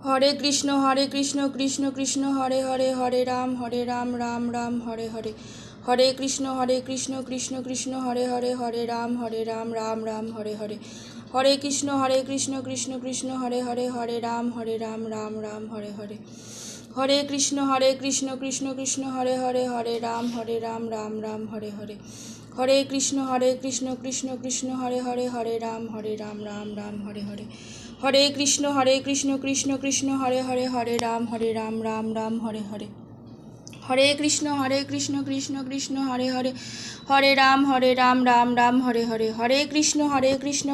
हरे कृष्ण कृष्ण कृष्ण हरे हरे हरे राम राम राम हरे हरे हरे कृष्ण कृष्ण कृष्ण हरे हरे हरे राम राम राम हरे हरे हरे कृष्ण कृष्ण कृष्ण हरे हरे राम राम राम हरे हरे हरे कृष्ण कृष्ण कृष्ण हरे हरे राम राम राम हरे हरे हरे कृष्ण कृष्ण कृष्ण हरे हरे राम राम राम हरे हरे हरे कृष्ण कृष्ण कृष्ण हरे राम राम राम हरे हरे हरे कृष्ण कृष्ण कृष्ण हरे राम राम राम हरे हरे हरे कृष्ण कृष्ण कृष्ण हरे राम राम राम हरे हरे हरे कृष्ण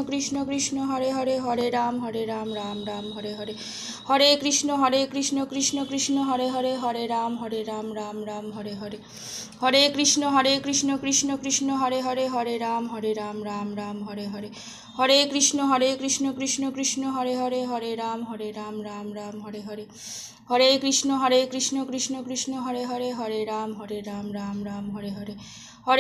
कृष्ण कृष्ण हरे राम राम राम हरे हरे हरे कृष्ण कृष्ण कृष्ण हरे राम राम राम हरे हरे हरे कृष्ण कृष्ण कृष्ण हरे राम राम राम हरे हरे हरे कृष्ण कृष्ण कृष्ण हरे राम राम राम हरे हरे हरे कृष्ण कृष्ण कृष्ण हरे राम राम राम हरे हरे हरे कृष्ण कृष्ण कृष्ण हरे राम राम हरे हरे हरे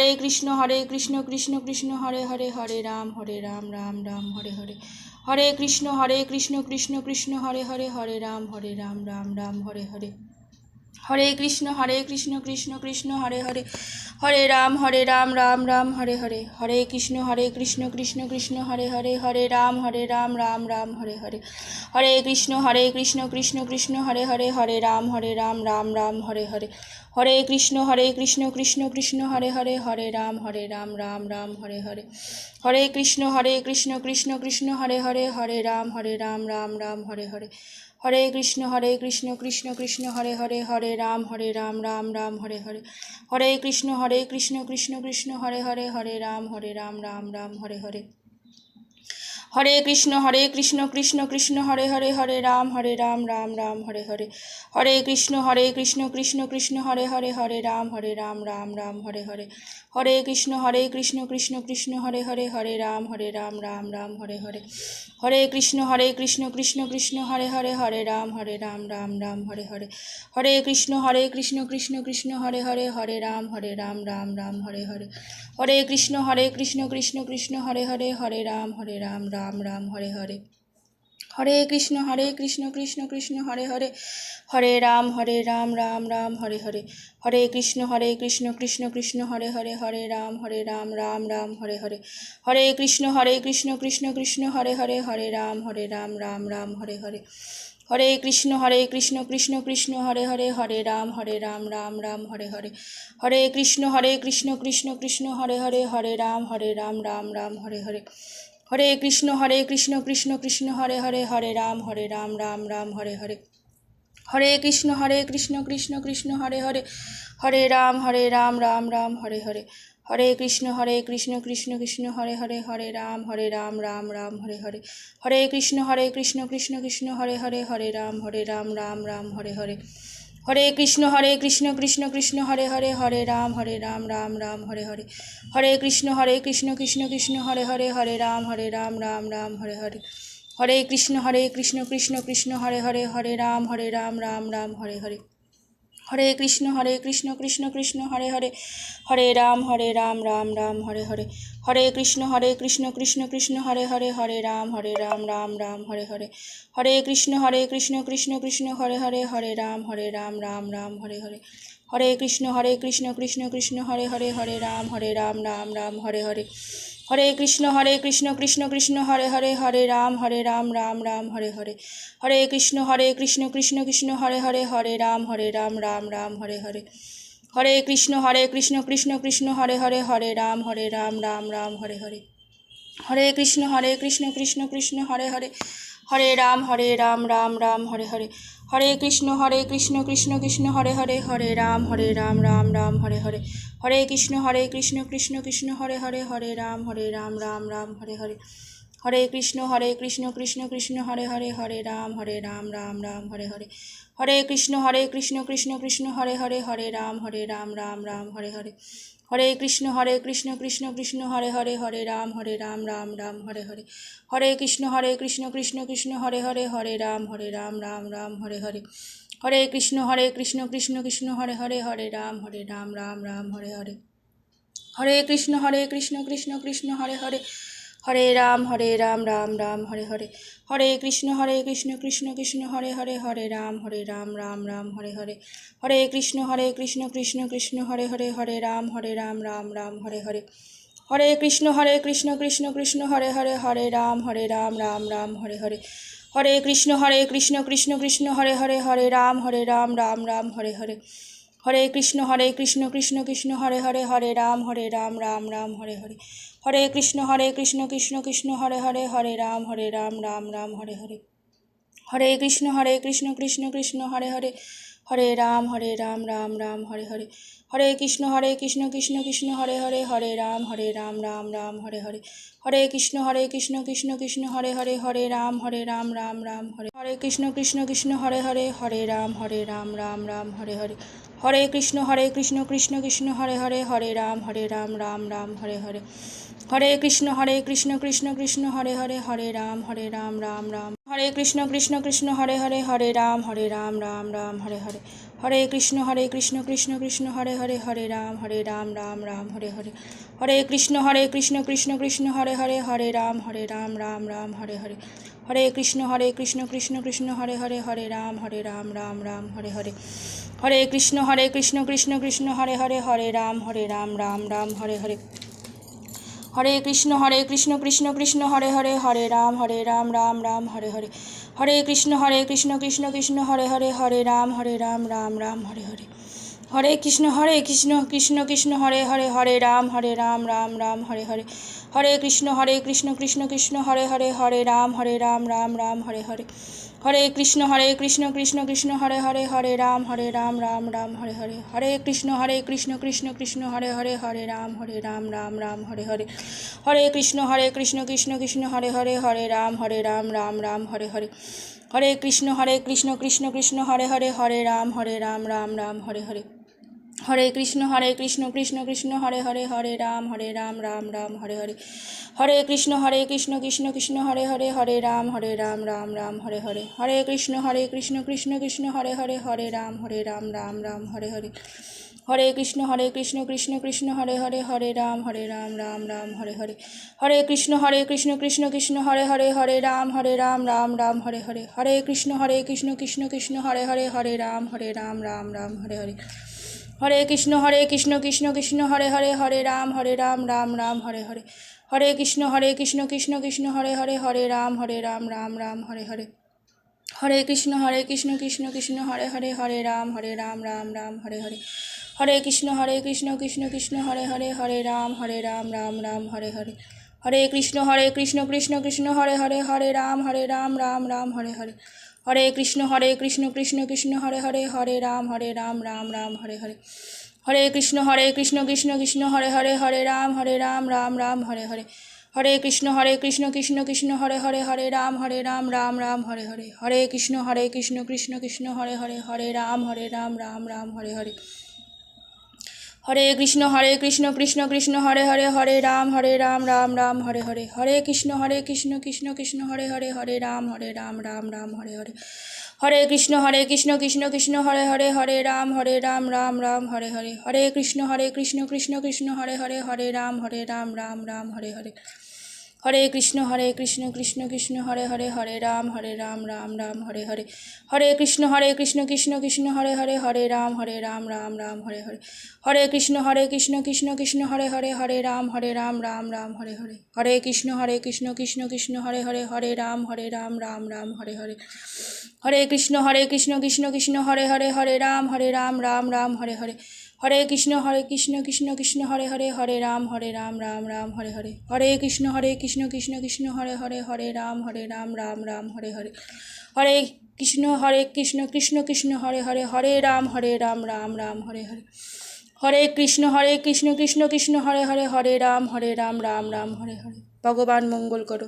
कृष्ण कृष्ण कृष्ण हरे राम राम राम हरे हरे हरे कृष्ण कृष्ण कृष्ण हरे राम राम राम हरे हरे हरे कृष्ण कृष्ण कृष्ण हरे राम राम राम हरे हरे हरे कृष्ण कृष्ण कृष्ण हरे राम राम राम हरे हरे हरे कृष्ण कृष्ण कृष्ण हरे राम राम राम हरे हरे हरे कृष्ण कृष्ण कृष्ण हरे राम राम राम हरे हरे हरे कृष्ण कृष्ण कृष्ण हरे राम राम हरे हरे हरे कृष्ण कृष्ण कृष्ण हरे राम राम राम हरे हरे हरे कृष्ण कृष्ण कृष्ण हरे राम राम राम हरे हरे हरे कृष्ण कृष्ण कृष्ण हरे राम राम हरे हरे हरे कृष्ण कृष्ण कृष्ण हरे राम राम हरे हरे हरे कृष्ण कृष्ण कृष्ण हरे राम राम हरे हरे हरे कृष्ण कृष्ण कृष्ण हरे राम राम हरे हरे हरे कृष्ण कृष्ण कृष्ण हरे राम राम राम हरे हरे हरे कृष्ण कृष्ण कृष्ण हरे राम राम हरे हरे हरे कृष्ण कृष्ण कृष्ण हरे राम राम हरे हरे हरे कृष्ण कृष्ण कृष्ण हरे राम राम हरे हरे हरे कृष्ण कृष्ण कृष्ण हरे राम राम हरे हरे हरे कृष्ण कृष्ण कृष्ण हरे राम राम हरे हरे हरे कृष्ण कृष्ण कृष्ण हरे राम राम हरे हरे हरे कृष्ण कृष्ण कृष्ण हरे राम राम हरे हरे हरे कृष्ण कृष्ण कृष्ण हरे राम राम हरे हरे हरे कृष्ण कृष्ण कृष्ण हरे राम राम हरे हरे हरे कृष्ण कृष्ण कृष्ण हरे राम राम हरे हरे हरे कृष्ण कृष्ण कृष्ण हरे राम राम हरे हरे हरे कृष्ण कृष्ण कृष्ण हरे राम राम हरे हरे हरे कृष्ण कृष्ण कृष्ण हरे राम राम हरे हरे हरे कृष्ण कृष्ण कृष्ण हरे राम राम हरे हरे हरे कृष्ण कृष्ण कृष्ण हरे राम राम हरे हरे हरे कृष्ण कृष्ण कृष्ण हरे राम राम हरे हरे हरे कृष्ण कृष्ण कृष्ण हरे राम राम हरे हरे हरे कृष्ण कृष्ण कृष्ण हरे राम राम हरे हरे हरे कृष्ण कृष्ण कृष्ण हरे राम राम हरे हरे हरे कृष्ण कृष्ण कृष्ण हरे राम राम हरे हरे हरे कृष्ण कृष्ण कृष्ण हरे राम राम हरे हरे हरे कृष्ण कृष्ण कृष्ण हरे राम राम हरे हरे हरे कृष्ण कृष्ण कृष्ण हरे राम राम हरे हरे हरे कृष्ण कृष्ण कृष्ण हरे राम राम हरे हरे हरे कृष्ण कृष्ण कृष्ण हरे राम राम हरे हरे हरे कृष्ण कृष्ण कृष्ण हरे राम राम हरे हरे हरे कृष्ण कृष्ण कृष्ण হরে রাম রাম রাম হরে হরে, হরে কৃষ্ণ কৃষ্ণ কৃষ্ণ হরে হরে, হরে রাম রাম রাম হরে হরে, হরে কৃষ্ণ কৃষ্ণ কৃষ্ণ হরে হরে, হরে রাম রাম রাম হরে হরে, হরে কৃষ্ণ কৃষ্ণ কৃষ্ণ হরে হরে, হরে রাম রাম রাম হরে হরে, হরে কৃষ্ণ কৃষ্ণ কৃষ্ণ হরে হরে, হরে রাম রাম রাম হরে হরে, হরে কৃষ্ণ কৃষ্ণ কৃষ্ণ হরে হরে, হরে রাম রাম রাম হরে হরে, হরে কৃষ্ণ কৃষ্ণ কৃষ্ণ হরে হরে, হরে রাম রাম রাম হরে হরে, হরে কৃষ্ণ কৃষ্ণ কৃষ্ণ হরে হরে, হরে রাম রাম রাম হরে হরে, হরে কৃষ্ণ কৃষ্ণ কৃষ্ণ হরে হরে, হরে রাম রাম রাম হরে হরে, হরে কৃষ্ণ কৃষ্ণ হরে হরে, হরে রাম রাম রাম হরে, হরে কৃষ্ণ কৃষ্ণ হরে হরে, হরে রাম রাম রাম হরে হরে, হরে কৃষ্ণ কৃষ্ণ হরে হরে, হরে রাম রাম রাম হরে হরে, হরে কৃষ্ণ কৃষ্ণ হরে হরে, হরে রাম রাম রাম, হরে কৃষ্ণ কৃষ্ণ হরে হরে, হরে রাম রাম রাম হরে হরে, হরে কৃষ্ণ কৃষ্ণ হরে হরে, হরে রাম রাম রাম হরে হরে, হরে কৃষ্ণ কৃষ্ণ হরে হরে, হরে রাম রাম রাম হরে হরে, হরে কৃষ্ণ কৃষ্ণ হরে হরে, হরে রাম রাম রাম হরে হরে, হরে কৃষ্ণ কৃষ্ণ হরে হরে, হরে রাম রাম রাম হরে হরে, হরে কৃষ্ণ কৃষ্ণ হরে হরে, হরে রাম রাম রাম হরে হরে, হরে কৃষ্ণ কৃষ্ণ হরে হরে, হরে রাম রাম রাম হরে হরে, হরে কৃষ্ণ কৃষ্ণ হরে হরে, হরে রাম রাম রাম হরে হরে, হরে কৃষ্ণ কৃষ্ণ হরে হরে, হরে রাম রাম রাম হরে হরে, হরে কৃষ্ণ কৃষ্ণ হরে হরে, হরে রাম রাম রাম হরে হরে, হরে কৃষ্ণ কৃষ্ণ হরে হরে, হরে রাম রাম রাম হরে হরে, হরে কৃষ্ণ কৃষ্ণ হরে হরে, হরে রাম রাম রাম হরে হরে, হরে কৃষ্ণ কৃষ্ণ হরে হরে, হরে রাম রাম রাম হরে হরে, হরে কৃষ্ণ কৃষ্ণ হরে হরে, হরে রাম রাম রাম হরে হরে, হরে কৃষ্ণ কৃষ্ণ হরে হরে, হরে রাম রাম রাম হরে হরে, হরে কৃষ্ণ কৃষ্ণ হরে হরে, হরে রাম রাম রাম হরে হরে, হরে কৃষ্ণ কৃষ্ণ হরে হরে, হরে রাম রাম রাম হরে হরে, হরে কৃষ্ণ কৃষ্ণ হরে হরে, হরে রাম রাম রাম হরে হরে, হরে কৃষ্ণ কৃষ্ণ হরে হরে, হরে রাম রাম রাম হরে হরে, হরে কৃষ্ণ কৃষ্ণ হরে হরে, হরে রাম রাম রাম হরে হরে, হরে কৃষ্ণ কৃষ্ণ হরে হরে, হরে রাম রাম রাম হরে হরে, হরে কৃষ্ণ কৃষ্ণ হরে হরে, হরে রাম রাম রাম হরে হরে, হরে কৃষ্ণ কৃষ্ণ হরে হরে, হরে রাম রাম রাম হরে হরে, হরে কৃষ্ণ কৃষ্ণ হরে হরে, হরে রাম রাম রাম হরে হরে, হরে কৃষ্ণ কৃষ্ণ হরে হরে, হরে রাম রাম রাম হরে হরে, হরে কৃষ্ণ কৃষ্ণ হরে হরে, হরে রাম রাম রাম হরে হরে, হরে কৃষ্ণ কৃষ্ণ হরে হরে, হরে রাম রাম রাম হরে হরে, হরে কৃষ্ণ কৃষ্ণ হরে হরে, হরে রাম রাম রাম হরে হরে, হরে কৃষ্ণ কৃষ্ণ হরে হরে, হরে রাম রাম রাম হরে হরে, হরে কৃষ্ণ কৃষ্ণ হরে হরে, হরে রাম রাম রাম হরে হরে, হরে কৃষ্ণ কৃষ্ণ হরে হরে, হরে রাম রাম রাম হরে হরে, হরে কৃষ্ণ কৃষ্ণ হরে হরে, হরে রাম রাম রাম হরে হরে, হরে কৃষ্ণ কৃষ্ণ হরে হরে, হরে রাম রাম রাম হরে হরে, হরে কৃষ্ণ কৃষ্ণ হরে হরে, হরে রাম রাম রাম হরে হরে, হরে কৃষ্ণ কৃষ্ণ হরে হরে, হরে রাম রাম রাম হরে হরে, হরে কৃষ্ণ কৃষ্ণ হরে হরে, হরে রাম রাম রাম হরে হরে, হরে কৃষ্ণ কৃষ্ণ হরে হরে, হরে রাম রাম রাম হরে হরে, হরে কৃষ্ণ কৃষ্ণ হরে হরে, হরে রাম রাম রাম হরে হরে, হরে কৃষ্ণ কৃষ্ণ হরে হরে, হরে রাম রাম রাম হরে হরে, হরে কৃষ্ণ কৃষ্ণ হরে হরে, হরে রাম রাম রাম হরে হরে, হরে কৃষ্ণ কৃষ্ণ হরে হরে, হরে রাম রাম রাম হরে হরে। ভগবান মঙ্গল করো।